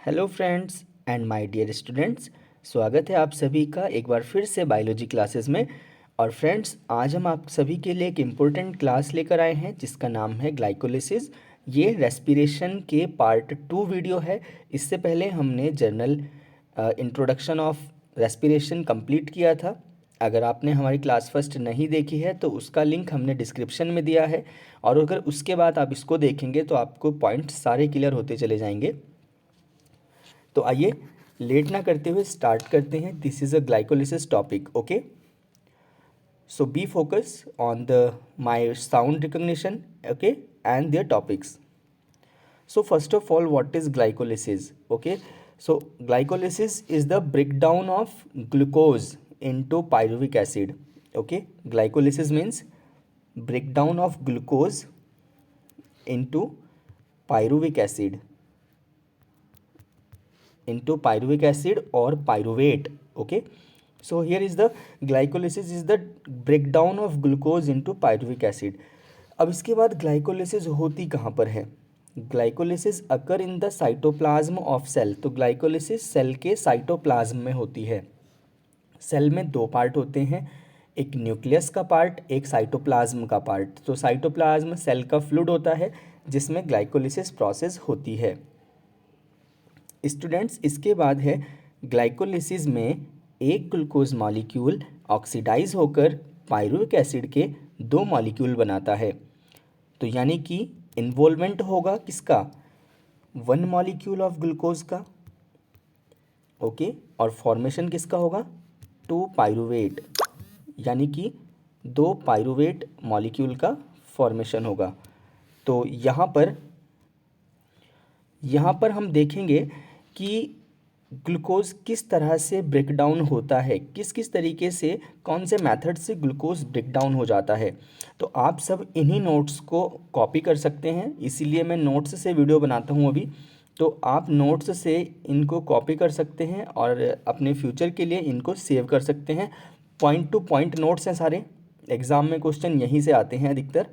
Hello friends and my dear students. स्वागत है आप सभी का एक बार फिर से बायोलॉजी क्लासेस में। और फ्रेंड्स, आज हम आप सभी के लिए एक इम्पोर्टेंट क्लास लेकर आए हैं जिसका नाम है ग्लाइकोलिसिस। ये रेस्पिरेशन के पार्ट 2 वीडियो है। इससे पहले हमने general introduction of respiration complete किया था। अगर आपने हमारी क्लास फर्स्ट नहीं देखी है तो उसका लिंक हमने डिस्क्रिप्शन में दिया है, और अगर उसके बाद आप इसको देखेंगे तो आपको पॉइंट्स सारे क्लियर होते चले जाएंगे। तो आइए लेट ना करते हुए स्टार्ट करते हैं। This is a glycolysis topic. Okay, so be focus on the my sound recognition, okay, and their topics. So first of all, what is glycolysis? Okay, so glycolysis is the breakdown of glucose into pyruvic acid. Okay, glycolysis means breakdown of glucose into pyruvic acid, or pyruvate. Okay, so here is the glycolysis is the breakdown of glucose into pyruvic acid. अब इसके बाद glycolysis होती कहाँ पर है? Glycolysis occur in the cytoplasm of cell. तो glycolysis cell के cytoplasm में होती है। सेल में दो पार्ट होते हैं, एक न्यूक्लियस का पार्ट, एक साइटोप्लाज्म का पार्ट। तो साइटोप्लाज्म सेल का फ्लूइड होता है जिसमें ग्लाइकोलिसिस प्रोसेस होती है। स्टूडेंट्स, इसके बाद है ग्लाइकोलिसिस में एक ग्लूकोज मॉलिक्यूल ऑक्सीडाइज होकर पायरुविक एसिड के दो मॉलिक्यूल बनाता है। तो यानी कि इन्वॉल्वमेंट होगा किसका? वन मॉलिक्यूल ऑफ ग्लूकोज का, ओके, और फॉर्मेशन किसका होगा? टू पायरुवेट, यानी कि दो पायरुवेट मॉलिक्यूल का फॉर्मेशन होगा। तो यहाँ पर हम देखेंगे कि ग्लूकोज किस तरह से ब्रेक डाउन होता है, किस किस तरीके से, कौन से मेथड से ग्लूकोज ब्रेक डाउन हो जाता है। तो आप सब इन्हीं नोट्स को कॉपी कर सकते हैं, इसीलिए मैं नोट्स से वीडियो बनाता हूँ अभी। तो आप नोट्स से इनको कॉपी कर सकते हैं और अपने फ्यूचर के लिए इनको सेव कर सकते हैं। पॉइंट टू पॉइंट नोट्स हैं सारे, एग्ज़ाम में क्वेश्चन यहीं से आते हैं अधिकतर।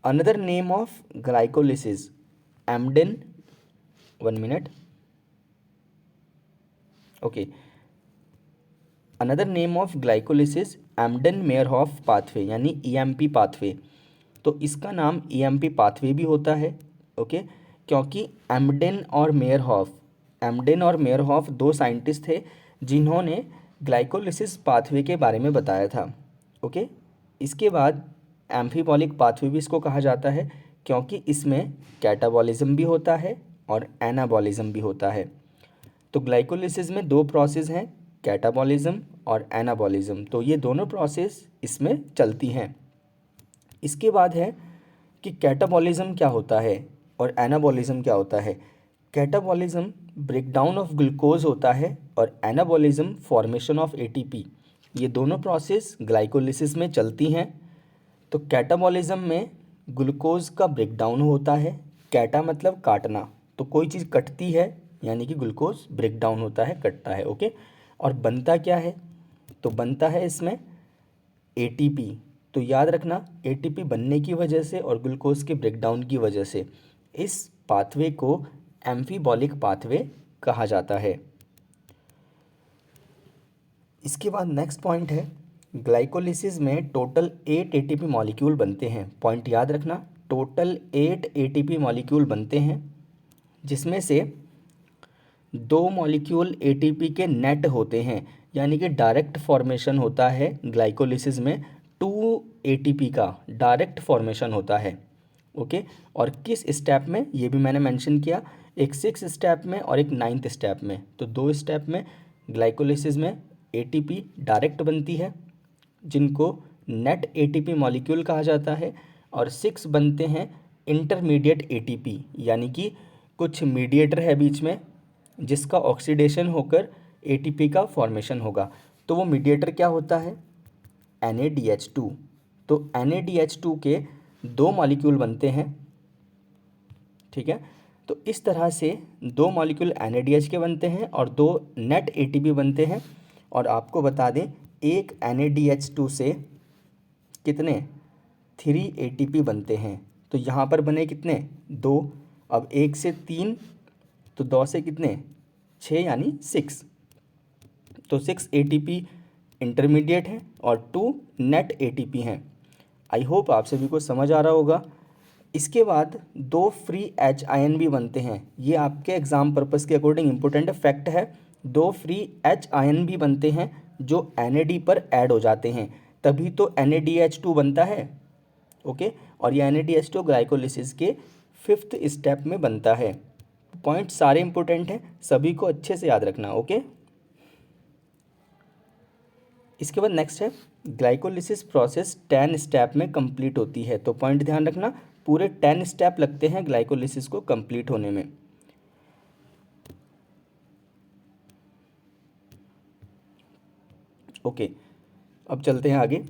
Another name of glycolysis Embden, 1 minute, okay, another name of glycolysis Embden Meyerhof pathway, यानी ईएमपी पाथवे। तो इसका नाम ईएमपी पाथवे भी होता है, ओके, क्योंकि एमडेन और मेयरहॉफ दो साइंटिस्ट थे जिन्होंने ग्लाइकोलिसिस पाथवे के बारे में बताया था। ओके, इसके बाद एम्फीबॉलिक पाथवे भी इसको कहा जाता है क्योंकि इसमें कैटाबॉलिज्म भी होता है और एनाबॉलिज्म भी होता है। तो ग्लाइकोलिसिस में दो प्रोसेस हैं, कैटाबॉलिज्म और एनाबॉलिज्म। तो ये दोनों प्रोसेस इसमें चलती हैं। इसके बाद है कि कैटाबॉलिज्म क्या होता है और एनाबॉलिज्म क्या होता है। कैटाबॉलिज्म ब्रेकडाउन ऑफ ग्लूकोज होता है और एनाबॉलिज्म फॉर्मेशन ऑफ एटीपी। ये दोनों प्रोसेस ग्लाइकोलिसिस में चलती हैं। तो कैटाबॉलिज्म में ग्लूकोज का ब्रेकडाउन होता है। कैटा मतलब काटना, तो कोई चीज़ कटती है यानी कि ग्लूकोज ब्रेकडाउन होता है, कटता है, ओके। और बनता क्या है? तो बनता है इसमें एटीपी। तो याद रखना, एटीपी बनने की वजह से और ग्लूकोज के ब्रेकडाउन की वजह से इस पाथवे को एम्फीबॉलिक पाथवे कहा जाता है। इसके बाद नेक्स्ट पॉइंट है, ग्लाइकोलिसिस में टोटल 8 एटीपी मॉलिक्यूल बनते हैं। पॉइंट याद रखना, टोटल 8 एटीपी मॉलिक्यूल बनते हैं, जिसमें से 2 मॉलिक्यूल एटीपी के नेट होते हैं, यानी कि डायरेक्ट फॉर्मेशन होता है ग्लाइकोलिसिस में। 2 एटीपी का डायरेक्ट फॉर्मेशन होता है, ओके। और किस स्टेप में, ये भी मैंने मेंशन किया, एक 6 स्टेप में और एक 9th स्टेप में। तो 2 स्टेप में ग्लाइकोलिसिस में एटीपी डायरेक्ट बनती है जिनको नेट एटीपी मॉलिक्यूल कहा जाता है, और 6 बनते हैं इंटरमीडिएट एटीपी, यानी कि कुछ मीडिएटर है बीच में जिसका ऑक्सीडेशन होकर एटीपी का फॉर्मेशन होगा। तो वो मीडिएटर क्या होता है? NADH2। तो NADH2 के 2 मॉलिक्यूल बनते हैं, ठीक है। तो इस तरह से 2 मॉलिक्यूल NADH के बनते हैं और 2 नेट ATP बनते हैं। और आपको बता दें, एक NADH2 से कितने 3 ATP बनते हैं। तो यहाँ पर बने कितने? 2। अब 1 से 3 तो 2 से कितने 6 यानी 6, तो 6 एटीपी इंटरमीडिएट हैं और 2 नेट एटीपी हैं। आई होप आप सभी को समझ आ रहा होगा। इसके बाद 2 फ्री एच आयन भी बनते हैं, ये आपके एग्जाम पर्पस के अकॉर्डिंग इम्पोर्टेंट फैक्ट है। 2 फ्री एच आयन भी बनते हैं जो NAD पर ऐड हो जाते हैं, तभी तो NADH2 बनता है। ओके, और ये NADH2 ग्लाइकोलिसिस के 5th स्टेप में बनता है। पॉइंट सारे इंपॉर्टेंट हैं, सभी को अच्छे से याद रखना। ओके, इसके बाद नेक्स्ट है ग्लाइकोलिसिस प्रोसेस 10 स्टेप में कंप्लीट होती है। तो पॉइंट ध्यान रखना, पूरे 10 स्टेप लगते हैं ग्लाइकोलिसिस को कंप्लीट होने में। ओके, अब चलते हैं आगे।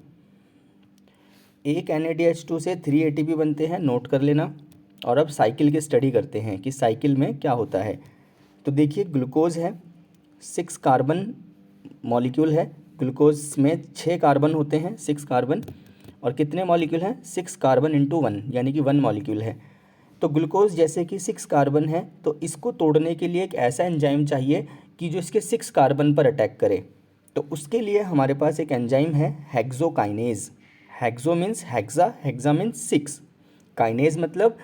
एक NADH2 से 3 ATP बनते हैं, नोट कर लेना। और अब साइकिल की स्टडी करते हैं कि साइकिल में क्या होता है। तो देखिए, ग्लूकोज है, 6 कार्बन मॉलिक्यूल है। ग्लूकोज में 6 कार्बन होते हैं, 6 कार्बन, और कितने मॉलिक्यूल हैं 6 कार्बन इंटू 1 यानी कि 1 मॉलिक्यूल है। तो ग्लूकोज जैसे कि 6 कार्बन है, तो इसको तोड़ने के लिए एक ऐसा एंजाइम चाहिए कि जो इसके 6 कार्बन पर अटैक करे। तो उसके लिए हमारे पास एक एंजाइम है hexokinase. Hexo means hexa, hexa means 6, kinase मतलब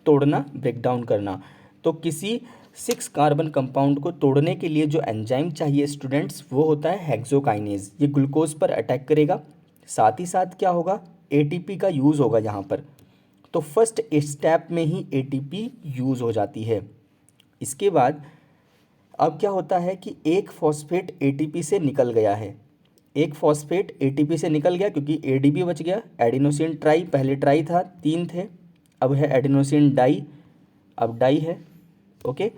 तोड़ना, ब्रेक डाउन करना। तो किसी 6 कार्बन कंपाउंड को तोड़ने के लिए जो एंजाइम चाहिए स्टूडेंट्स, वो होता है हेक्सोकाइनेज। ये ग्लूकोज पर अटैक करेगा, साथ ही साथ क्या होगा ATP का यूज़ होगा यहाँ पर। तो फर्स्ट स्टेप में ही ATP यूज़ हो जाती है। इसके बाद अब क्या होता है कि एक फॉस्फेट ATP से निकल गया है, एक फॉस्फेट ATP से निकल गया क्योंकि ADP बच गया। एडिनोसिन ट्राई, पहले ट्राई था 3 थे, अब है एडिनोसिन डाई, अब डाई है। ओके,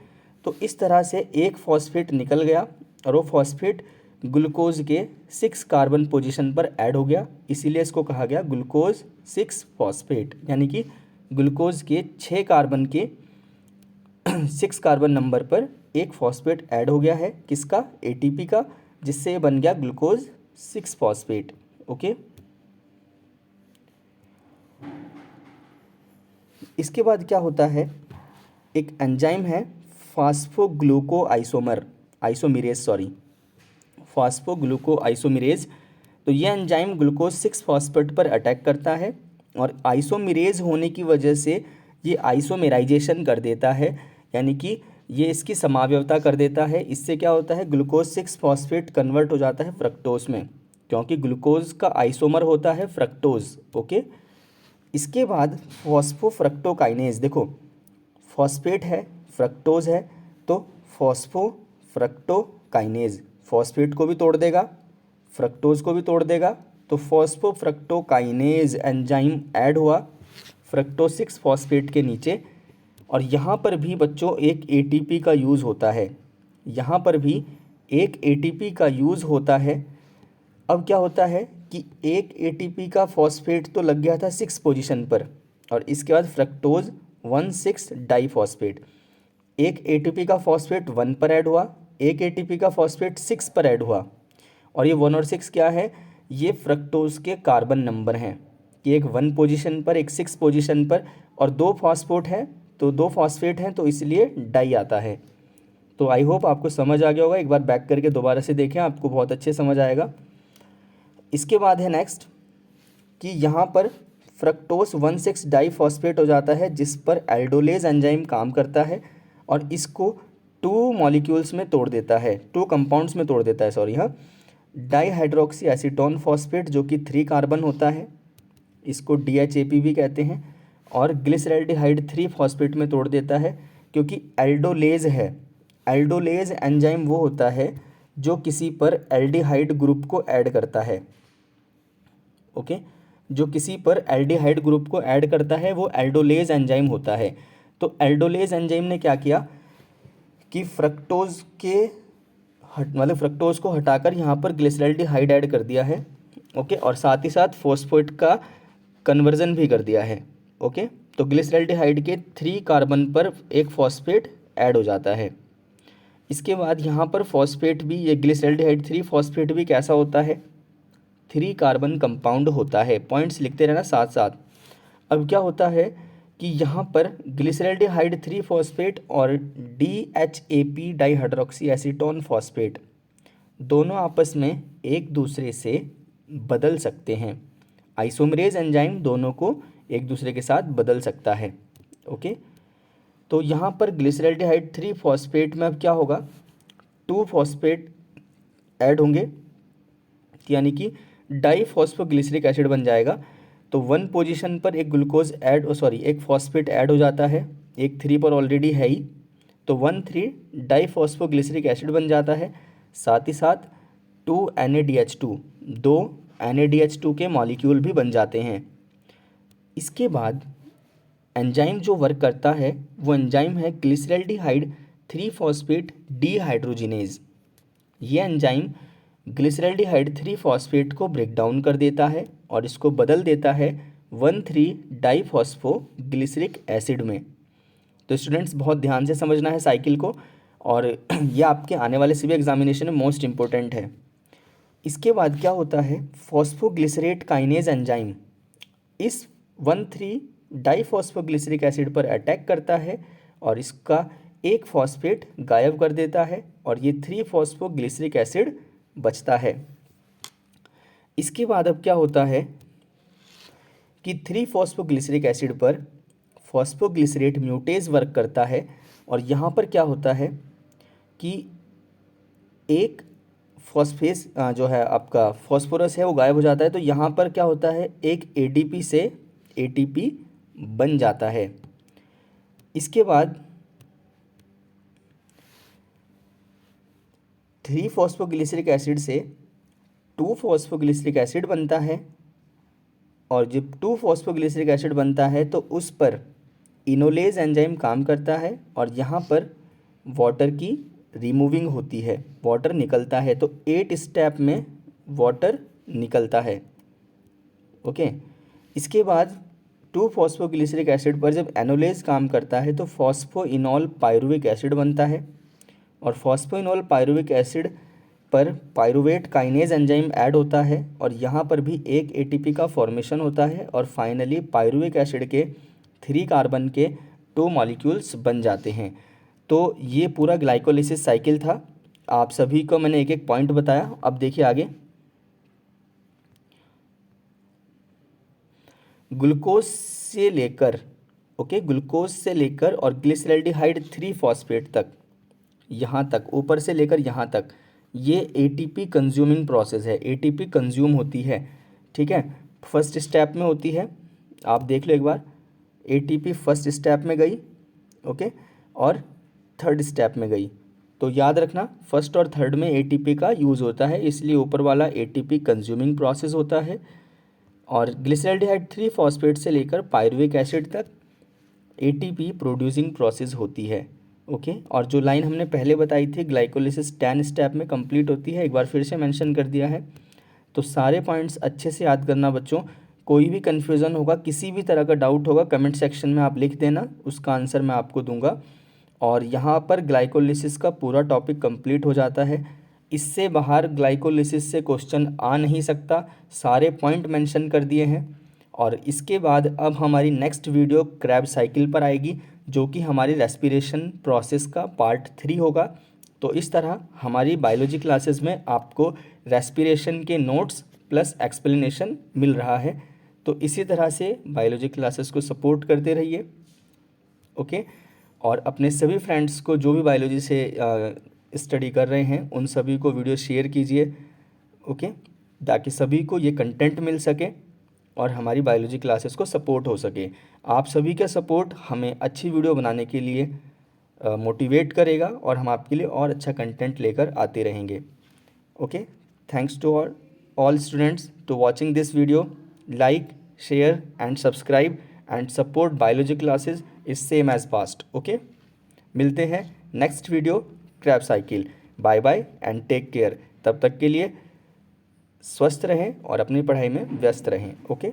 तो इस तरह से एक फॉस्फेट निकल गया और वो फॉस्फेट ग्लूकोज के 6 कार्बन पोजीशन पर ऐड हो गया, इसीलिए इसको कहा गया ग्लूकोज 6 फॉस्फेट, यानी कि ग्लूकोज के 6 कार्बन के 6 कार्बन नंबर पर एक फॉस्फेट ऐड हो गया है, किसका ATP का, जिससे बन गया ग्लूकोज 6 फॉस्फेट। ओके, इसके बाद क्या होता है, एक एंजाइम है फास्फोग्लूको आइसोमेरेज, फास्फोग्लूको आइसोमेरेज। तो ये एंजाइम ग्लूकोज 6 फॉस्फेट पर अटैक करता है और आइसोमेरेज होने की वजह से ये आइसोमेराइजेशन कर देता है, यानी कि ये इसकी समावयवता कर देता है। इससे क्या होता है, ग्लूकोज 6 फॉस्फेट कन्वर्ट हो जाता है फ्रक्टोज में, क्योंकि ग्लूकोज का आइसोमर होता है फ्रक्टोज। ओके, इसके बाद फॉस्फोफ्रक्टोकाइनेज, देखो फॉस्फेट है, फ्रक्टोज है, तो फॉस्फोफ्रक्टोकाइनेज फॉस्फेट को भी तोड़ देगा, फ्रक्टोज को भी तोड़ देगा। तो फॉस्फोफ्रक्टोकाइनेज एंजाइम ऐड हुआ फ्रक्टोज 6 फॉस्फेट के नीचे, और यहाँ पर भी बच्चों एक ATP का यूज़ होता है, यहाँ पर भी एक ATP का यूज़ होता है। अब क्या होता है कि एक ATP का फॉस्फेट तो लग गया था 6 पोजीशन पर, और इसके बाद फ्रक्टोज 1,6 डाईफॉस्फेट, एक ATP का फॉस्फेट 1 पर ऐड हुआ, एक ATP का फॉस्फेट 6 पर ऐड हुआ। और ये 1 और 6 क्या है, ये फ्रक्टोज के कार्बन नंबर हैं कि एक 1 पोजीशन पर, एक 6 पोजीशन पर, और 2 फॉस्फेट है, तो 2 फॉस्फेट हैं, तो इसलिए डाई आता है। तो आई होप आपको समझ आ गया होगा, एक बार बैक करके दोबारा से देखें, आपको बहुत अच्छे समझ आएगा। इसके बाद है नेक्स्ट कि यहाँ पर फ्रक्टोज 1,6 डाईफॉस्फेट हो जाता है, जिस पर एल्डोलेज एंजाइम काम करता है और इसको 2 मॉलिक्यूल्स में तोड़ देता है, 2 कंपाउंड्स में तोड़ देता है, सॉरी, हाँ, डाईहाइड्रोक्सी एसीटोन फॉस्फेट जो कि 3 कार्बन होता है, इसको DHAP भी कहते हैं, और ग्लिसरैल्डिहाइड 3 फॉस्फेट में तोड़ देता है, क्योंकि एल्डोलेज है। एल्डोलेज एंजाइम वो होता है जो किसी पर एल्डिहाइड ग्रुप को ऐड करता है। ओके, जो किसी पर एल्डिहाइड ग्रुप को ऐड करता है वो एल्डोलेज एंजाइम होता है। तो एल्डोलेज एंजाइम ने क्या किया कि फ्रक्टोज के मतलब फ्रक्टोज को हटाकर यहाँ पर ग्लिसरैल्डिहाइड ऐड कर दिया है। ओके, और साथ ही साथ फॉस्फेट का कन्वर्जन भी कर दिया है। ओके, तो ग्लिसरैल्डिहाइड के 3 कार्बन पर एक फॉस्फेट ऐड हो जाता है। इसके बाद यहाँ पर फॉस्फेट भी, ये ग्लिसरैल्डिहाइड 3 फॉस्फेट भी कैसा होता है, 3 कार्बन कंपाउंड होता है। पॉइंट्स लिखते रहना साथ साथ। अब क्या होता है कि यहाँ पर ग्लिसरैल्डिहाइड 3 फॉस्फेट और DHAP डाइहाइड्रोक्सी एसीटोन फॉस्फेट दोनों आपस में एक दूसरे से बदल सकते हैं। आइसोमरेज एंजाइम दोनों को एक दूसरे के साथ बदल सकता है। ओके, तो यहाँ पर ग्लिसरैल्डिहाइड 3 फॉस्फेट में अब क्या होगा, 2 फॉस्फेट ऐड होंगे, यानी कि डाइफॉस्फोग्लिसरिक एसिड बन जाएगा। तो 1 पोजीशन पर एक ग्लूकोज एक फॉस्फेट ऐड हो जाता है, एक 3 पर ऑलरेडी है ही, तो 1,3 डाइफॉस्फोग्लिसरिक एसिड बन जाता है। साथ ही साथ 2 NADH2 2 NADH2 के मॉलिक्यूल भी बन जाते हैं। इसके बाद एंजाइम जो वर्क करता है वो एंजाइम है ग्लिसरैल्डिहाइड 3 फॉस्फेट डीहाइड्रोजिनेज। ये एंजाइम ग्लिसरैल्डिहाइड 3 फॉस्फेट को ब्रेक डाउन कर देता है और इसको बदल देता है 1,3 डाइफॉस्फोग्लिसरिक एसिड में। तो स्टूडेंट्स बहुत ध्यान से समझना है साइकिल को, और यह आपके आने वाले सभी एग्जामिनेशन में मोस्ट इम्पोर्टेंट है। इसके बाद क्या होता है, फॉस्फोग्लिसरेट काइनेज एंजाइम इस 1,3 डाइफॉस्फोग्लिसरिक एसिड पर अटैक करता है और इसका एक फॉस्फेट गायब कर देता है और ये 3 फॉस्फोग्लिसरिक एसिड बचता है। इसके बाद अब क्या होता है कि 3 फॉस्फोग्लिसरिक एसिड पर फॉस्फोग्लिसरेट म्यूटेज वर्क करता है और यहाँ पर क्या होता है कि एक फॉस्फेस जो है आपका फॉस्फोरस है वो गायब हो जाता है। तो यहाँ पर क्या होता है, एक ADP से ATP बन जाता है। इसके बाद 3 फॉस्फोग्लिसरिक एसिड से 2 फॉस्फोग्लिसरिक एसिड बनता है और जब 2 फॉस्फोग्लिसरिक एसिड बनता है तो उस पर इनोलेज एंजाइम काम करता है और यहाँ पर वाटर की रिमूविंग होती है, वाटर निकलता है। तो 8 स्टेप में वाटर निकलता है। ओके, इसके बाद 2 फॉस्फोग्लिसरिक एसिड पर जब एनोलेज काम करता है तो फॉस्फोइनॉल पायरुविक एसिड बनता है और फॉस्फोइनॉल पायरुविक एसिड पर पायरुवेट काइनेज एंजाइम ऐड होता है और यहाँ पर भी एक ATP का फॉर्मेशन होता है और फाइनली पायरुविक एसिड के 3 कार्बन के 2 मॉलिक्यूल्स बन जाते हैं। तो ये पूरा ग्लाइकोलिसिस साइकिल था। आप सभी को मैंने एक एक पॉइंट बताया। अब देखिए आगे, ग्लूकोज से लेकर और ग्लिसरैल्डिहाइड 3 फॉस्फेट तक, यहाँ तक ऊपर से लेकर यहाँ तक ये ATP कंज्यूमिंग प्रोसेस है। ATP कंज्यूम होती है, ठीक है, फर्स्ट स्टेप में होती है। आप देख लो एक बार, ATP फर्स्ट स्टेप में गई, ओके, और थर्ड स्टेप में गई। तो याद रखना फर्स्ट और थर्ड में ATP का यूज़ होता है, इसलिए ऊपर वाला ATP कंज्यूमिंग प्रोसेस होता है। और ग्लिसरैल्डिहाइड 3 फॉस्फेट से लेकर पायरुविक एसिड तक ATP प्रोड्यूसिंग प्रोसेस होती है। ओके, और जो लाइन हमने पहले बताई थी ग्लाइकोलिसिस 10 स्टेप में कंप्लीट होती है, एक बार फिर से मेंशन कर दिया है। तो सारे पॉइंट्स अच्छे से याद करना बच्चों। कोई भी कन्फ्यूज़न होगा, किसी भी तरह का डाउट होगा, कमेंट सेक्शन में आप लिख देना, उसका आंसर मैं आपको दूंगा। और यहाँ पर ग्लाइकोलिसिस का पूरा टॉपिक कंप्लीट हो जाता है। इससे बाहर ग्लाइकोलिसिस से क्वेश्चन आ नहीं सकता, सारे पॉइंट मेंशन कर दिए हैं। और इसके बाद अब हमारी नेक्स्ट वीडियो क्रैब साइकिल पर आएगी, जो कि हमारी रेस्पिरेशन प्रोसेस का पार्ट 3 होगा। तो इस तरह हमारी बायोलॉजी क्लासेस में आपको रेस्पिरेशन के नोट्स प्लस एक्सप्लेनेशन मिल रहा है। तो इसी तरह से बायोलॉजी क्लासेस को सपोर्ट करते रहिए। ओके, और अपने सभी फ्रेंड्स को जो भी बायोलॉजी से स्टडी कर रहे हैं उन सभी को वीडियो शेयर कीजिए, ओके, ताकि सभी को ये कंटेंट मिल सके और हमारी बायोलॉजी क्लासेस को सपोर्ट हो सके। आप सभी का सपोर्ट हमें अच्छी वीडियो बनाने के लिए मोटिवेट करेगा और हम आपके लिए और अच्छा कंटेंट लेकर आते रहेंगे। Okay, thanks to all students to watching this video. Like, share and subscribe and support biology classes is same as past. Okay, मिलते हैं next video Krebs cycle. Bye bye and take care. तब तक के लिए स्वस्थ रहें और अपनी पढ़ाई में व्यस्त रहें। ओके।